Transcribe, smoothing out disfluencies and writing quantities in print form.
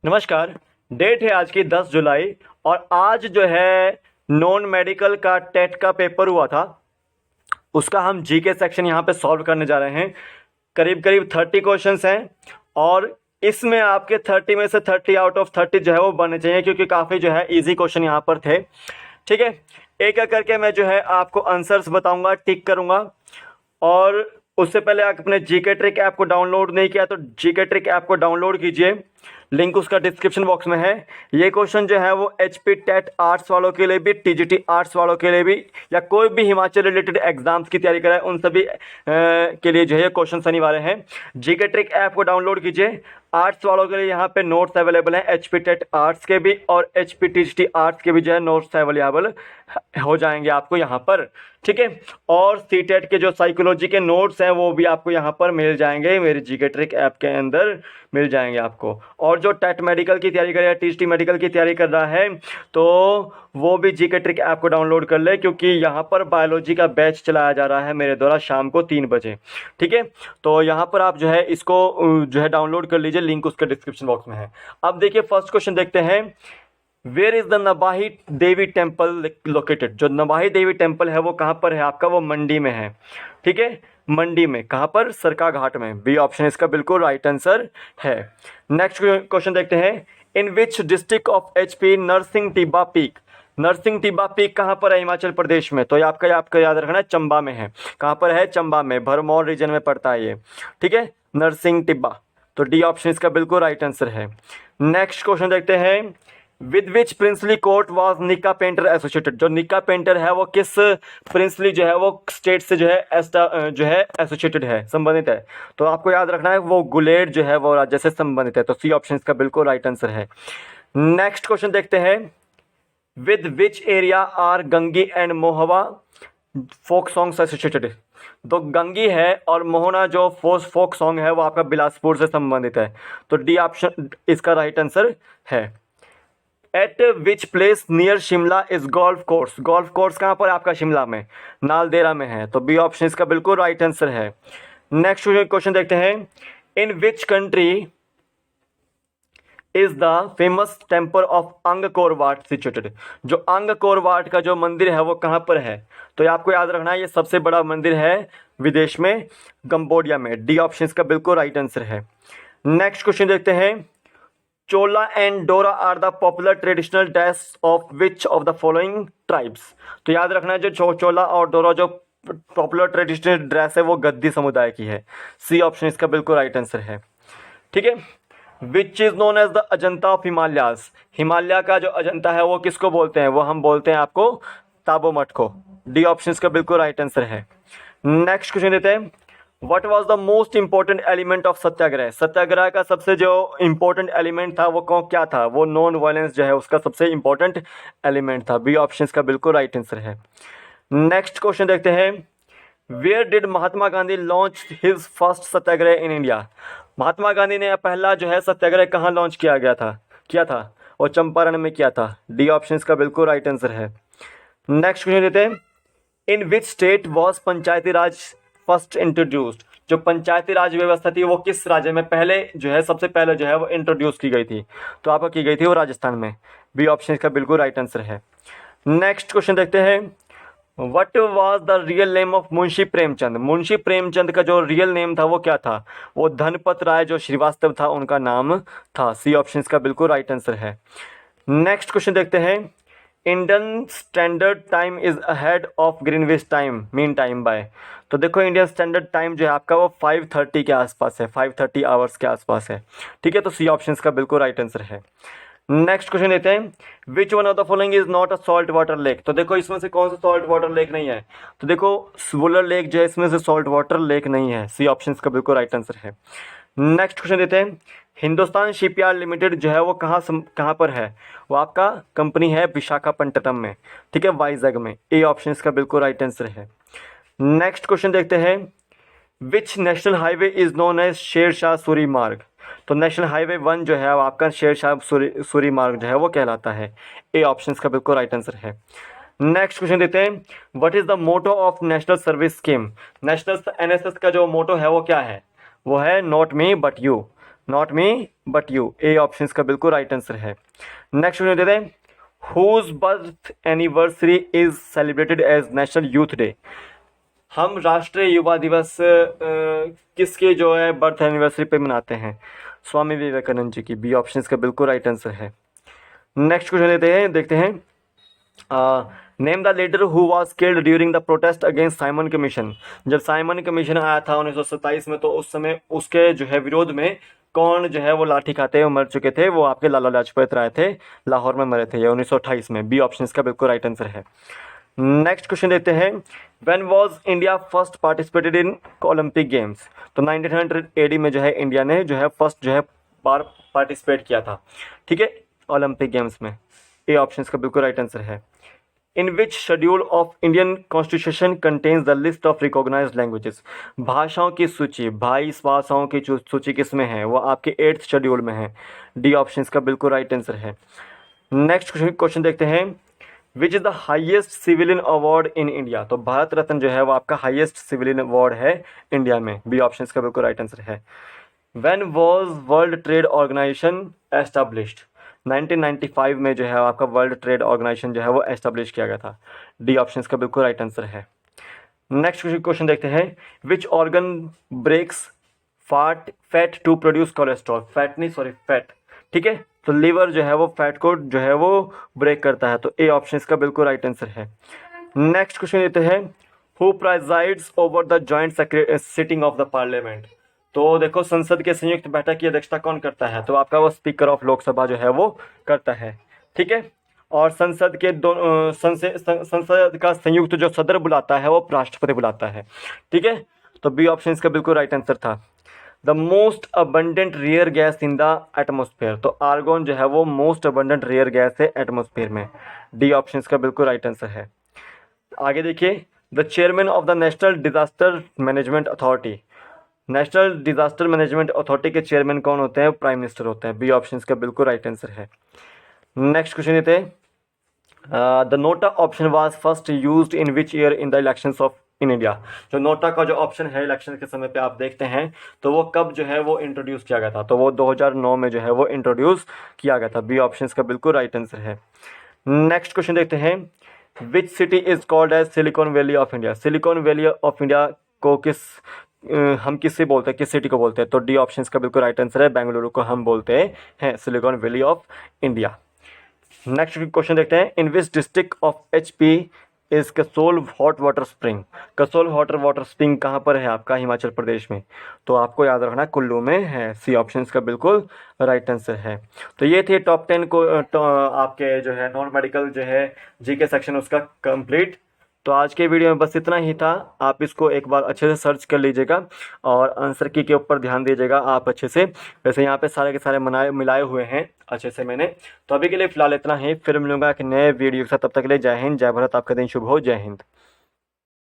नमस्कार। डेट है आज की 10 जुलाई और आज जो है नॉन मेडिकल का टेट का पेपर हुआ था। उसका हम जीके सेक्शन यहाँ पे सॉल्व करने जा रहे हैं। करीब करीब 30 क्वेश्चंस हैं और इसमें आपके 30 में से 30 आउट ऑफ 30 जो है वो बनने चाहिए, क्योंकि काफ़ी जो है इजी क्वेश्चन यहाँ पर थे। ठीक है, एक एक करके मैं जो है आपको आंसर्स बताऊंगा, टिक करूंगा। और उससे पहले आप अपने जीके ट्रिक ऐप को डाउनलोड नहीं किया तो जीके ट्रिक ऐप को डाउनलोड कीजिए, लिंक उसका डिस्क्रिप्शन बॉक्स में है। ये क्वेश्चन जो है वो एचपी टेट आर्ट्स वालों के लिए भी, टीजीटी आर्ट्स वालों के लिए भी, या कोई भी हिमाचल रिलेटेड एग्जाम्स की तैयारी कराए उन सभी के लिए जो है ये क्वेश्चन शनि वाले हैं। जीके ट्रिक ऐप को डाउनलोड कीजिए। आर्ट्स वालों के लिए यहाँ पे नोट्स अवेलेबल हैं, एचपी टेट आर्ट्स के भी और एचपी टीजीटी आर्ट्स के भी जो है नोट्स अवेलेबल हो जाएंगे आपको यहाँ पर। ठीक है, और सीटेट के जो साइकोलॉजी के नोट्स हैं वो भी आपको यहाँ पर मिल जाएंगे, मेरे जीके ट्रिक ऐप के अंदर मिल जाएंगे आपको। और जो टेट मेडिकल की तैयारी कर रहा है, टीजीटी मेडिकल की तैयारी कर रहा है, तो वो भी जीके ट्रिक ऐप को डाउनलोड कर ले, क्योंकि यहाँ पर बायोलॉजी का बैच चलाया जा रहा है मेरे द्वारा शाम को 3 बजे। ठीक है, तो यहाँ पर आप जो है इसको जो है डाउनलोड कर लीजिए, लिंक उसके डिस्क्रिप्शन बॉक्स में है। अब देखिए फर्स्ट क्वेश्चन देखते हैं। Where is the Navahi Devi temple located? जो नवाही देवी टेम्पल है वो कहाँ पर है आपका? वो मंडी में है। ठीक है, मंडी में कहाँ पर? सरका घाट में। बी ऑप्शन इसका बिल्कुल राइट आंसर है। नेक्स्ट क्वेश्चन देखते हैं। In which district of HP Narsingh Tibba peak? Narsingh Tibba peak कहाँ पर है हिमाचल प्रदेश में? तो ये आपका याद रखना है, चंबा में है। कहाँ पर है? चंबा में, भरमौर रीजन में पड़ता है ये। ठीक है, नरसिंह टिब्बा, तो डी ऑप्शन इसका बिल्कुल राइट आंसर है। नेक्स्ट क्वेश्चन देखते हैं। With which princely court was निक्का पेंटर एसोसिएटेड? जो निक्का पेंटर है वो किस प्रिंसली जो है वो स्टेट से जो है एसोसिएटेड है, संबंधित है? तो आपको याद रखना है वो गुलेड जो है वो राज्य से संबंधित है, तो सी ऑप्शन इसका बिल्कुल राइट आंसर है। नेक्स्ट क्वेश्चन देखते हैं। With which area are Gangi and Mohwa folk songs associated? तो गंगी है और मोहना जो फोक सॉन्ग है वो आपका बिलासपुर से संबंधित है, तो डी ऑप्शन इसका राइट आंसर है। Eight which place near Shimla is golf course? Golf course कहाँ पर है आपका? शिमला में, नालदेहरा में है, तो बी ऑप्शन इसका बिल्कुल राइट आंसर है। नेक्स्ट क्वेश्चन देखते हैं। In which country is the famous temple of Angkor Wat situated? जो अंगकोर वाट का जो मंदिर है वो कहाँ पर है? तो ये आपको याद रखना है, ये सबसे बड़ा मंदिर है विदेश में, कंबोडिया में। डी ऑप्शन इसका बिल्कुल राइट आंसर है। नेक्स्ट क्वेश्चन देखते हैं। Chola and Dora are the popular traditional dress of which of the following tribes? तो याद रखना है जो चोला और डोरा जो पॉपुलर ट्रेडिशनल ड्रेस है वो गद्दी समुदाय की है। सी ऑप्शन इसका बिल्कुल राइट आंसर है। ठीक है, which is known as the Ajanta of Himalayas? Himalaya का जो अजंता है वो किसको बोलते हैं? वो हम बोलते हैं आपको ताबो मठ को। डी ऑप्शन इसका बिल्कुल राइट आंसर है। नेक्स्ट क्वेश्चन देते हैं। What was the most important element of satyagraha? Satyagraha का सबसे जो इंपॉर्टेंट एलिमेंट था वो क्या था? वो नॉन वायलेंस जो है उसका सबसे इंपॉर्टेंट एलिमेंट था। बी ऑप्शन का बिल्कुल राइट आंसर है। नेक्स्ट क्वेश्चन देखते हैं। Where did Mahatma Gandhi launch his first satyagraha in India? Mahatma Gandhi ने पहला जो है सत्याग्रह कहाँ लॉन्च किया था? वो चंपारण में किया था। डी ऑप्शन का बिल्कुल राइट आंसर है। नेक्स्ट क्वेश्चन देते हैं। In which state was Panchayati Raj first introduced? जो पंचायती राज व्यवस्था थी वो किस राज्य में पहले जो है सबसे पहले जो है वो इंट्रोड्यूस की गई थी? तो आपको की गई थी वो राजस्थान में। बी ऑप्शन इसका बिल्कुल राइट आंसर है। नेक्स्ट क्वेश्चन देखते हैं। What was the real name of Munshi Premchand? Munshi Premchand का जो रियल नेम था वो क्या था? वो धनपत राय जो श्रीवास्तव था उनका नाम था। सी ऑप्शन इसका बिल्कुल राइट आंसर है। नेक्स्ट क्वेश्चन देखते हैं। Indian standard time is ahead of Greenwich time mean time by? तो देखो इंडियन स्टैंडर्ड टाइम जो है आपका वो 5:30 के आसपास है, 5:30 आवर्स के आसपास है। ठीक है, तो सी ऑप्शन का बिल्कुल राइट आंसर है। नेक्स्ट क्वेश्चन लेते हैं। Which one of the following is not a salt water lake? तो देखो इसमें से कौन सा सॉल्ट वाटर लेक नहीं है? तो देखो वुलर लेक जो है इसमें से सॉल्ट वाटर लेक नहीं है। सी ऑप्शन का बिल्कुल राइट आंसर है। नेक्स्ट क्वेश्चन देते हैं। हिंदुस्तान शिपयार्ड लिमिटेड जो है वो कहाँ पर है? वो आपका कंपनी है विशाखापट्टनम में। ठीक है, वाइजैग में। ए ऑप्शन इसका बिल्कुल राइट आंसर है। नेक्स्ट क्वेश्चन देखते हैं। Which national highway is known as Sher Shah Suri Marg? तो नेशनल हाईवे 1 जो है वो आपका शेरशाह सूरी मार्ग जो है वो कहलाता है। ए ऑप्शन का बिल्कुल राइट आंसर है। नेक्स्ट क्वेश्चन देते हैं। What is the motto of national service scheme? National NSS का जो मोटो है वो क्या है? वो है not me but you. Not me but you, A option इसका बिल्कुल राइट आंसर है। नेक्स्ट क्वेश्चन देते हैं, whose birth anniversary is celebrated as national youth day. हम राष्ट्रीय युवा दिवस किसके जो है बर्थ एनिवर्सरी पे मनाते हैं? स्वामी विवेकानंद जी की, बी ऑप्शन इसका बिल्कुल राइट आंसर है। नेक्स्ट क्वेश्चन लेते हैं, देखते हैं, name the leader who was killed during the protest against Simon commission. जब साइमन कमीशन आया था 1927 में, तो उस समय उसके जो है विरोध में कौन जो है वो लाठी खाते हुए मर चुके थे? वो आपके लाला लाजपत राय थे, लाहौर में मरे थे ये 1928 में। बी ऑप्शन इसका बिल्कुल राइट आंसर है। नेक्स्ट क्वेश्चन देखते हैं, when was India first participated in Olympic games. तो 1900 एडी में जो है इंडिया ने जो है फर्स्ट जो है बार पार्टिसिपेट किया था, ठीक है, ओलंपिक गेम्स में। ए ऑप्शन इसका बिल्कुल राइट आंसर है। In which schedule of Indian constitution contains the list of recognised languages. भाषाओं की सूची, 22 भाषाओं की सूची किस में है? वो आपके 8th शेड्यूल में है। डी ऑप्शन इसका बिल्कुल राइट आंसर है। नेक्स्ट क्वेश्चन देखते हैं, which is the highest civilian award in India. तो भारत रत्न जो है वो आपका हाइएस्ट सिविलियन अवार्ड है इंडिया में। बी ऑप्शन इसका बिल्कुल राइट आंसर है। When was world trade organization established. 1995 में जो है आपका वर्ल्ड ट्रेड ऑर्गेनाइजेशन जो है वो एस्टैब्लिश किया गया था। डी ऑप्शन इसका बिल्कुल राइट आंसर है। नेक्स्ट क्वेश्चन देखते हैं, which organ breaks fat to produce cholesterol. Fat, ठीक है, तो लीवर जो है वो फैट को जो है वो ब्रेक करता है, तो ए ऑप्शन इसका बिल्कुल राइट आंसर है। नेक्स्ट क्वेश्चन देते हैं, who presides over the joint sitting of the parliament. तो देखो, संसद के संयुक्त बैठक की अध्यक्षता कौन करता है? तो आपका वो स्पीकर ऑफ लोकसभा जो है वो करता है, ठीक है। और संसद के संसद का संयुक्त जो सदर बुलाता है वो राष्ट्रपति बुलाता है, ठीक है। तो बी ऑप्शन इसका बिल्कुल राइट आंसर था। The most abundant rare gas in the atmosphere. तो आर्गोन जो है वो मोस्ट अबंडेंट रेयर गैस है एटमोस्फेयर में। डी ऑप्शन इसका बिल्कुल राइट आंसर है। आगे देखिए, the chairman of the national disaster management authority. National disaster management authority के चेयरमैन कौन होते हैं? प्राइम मिनिस्टर होते हैं। बी ऑप्शन इसका बिल्कुल राइट आंसर है। नेक्स्ट क्वेश्चन देते हैं, the NOTA option was first used in which year in the elections of in India. जो नोटा का जो ऑप्शन है इलेक्शन के समय पे आप देखते हैं, तो वो कब जो है वो इंट्रोड्यूस किया गया था? तो वो 2009 में जो है वो इंट्रोड्यूस किया गया था। बी ऑप्शन इसका बिल्कुल राइट आंसर है। नेक्स्ट क्वेश्चन देखते हैं, which city is called as silicon valley of India. Silicon valley of India को हम किससे बोलते हैं, किस सिटी को बोलते हैं? तो डी ऑप्शन इसका बिल्कुल राइट आंसर है। बेंगलुरु को हम बोलते हैं silicon valley of India. Next question देखते हैं, in which district of HP is Kasol hot water spring. Kasol hot water spring कहाँ पर है आपका? हिमाचल प्रदेश में। तो आपको याद रखना कुल्लू में है। सी ऑप्शन इसका बिल्कुल राइट आंसर है। तो ये थे टॉप 10 को आपके जो है नॉन मेडिकल जो है जीके सेक्शन उसका कंप्लीट। तो आज के वीडियो में बस इतना ही था। आप इसको एक बार अच्छे से सर्च कर लीजिएगा और आंसर की के ऊपर ध्यान दीजिएगा आप अच्छे से। वैसे यहाँ पे सारे के सारे मिलाए हुए हैं अच्छे से मैंने। तो अभी के लिए फ़िलहाल इतना ही, फिर मिलूंगा एक नए वीडियो के साथ। तब तक के लिए जय हिंद, जय भारत, आपका दिन शुभ हो, जय हिंद।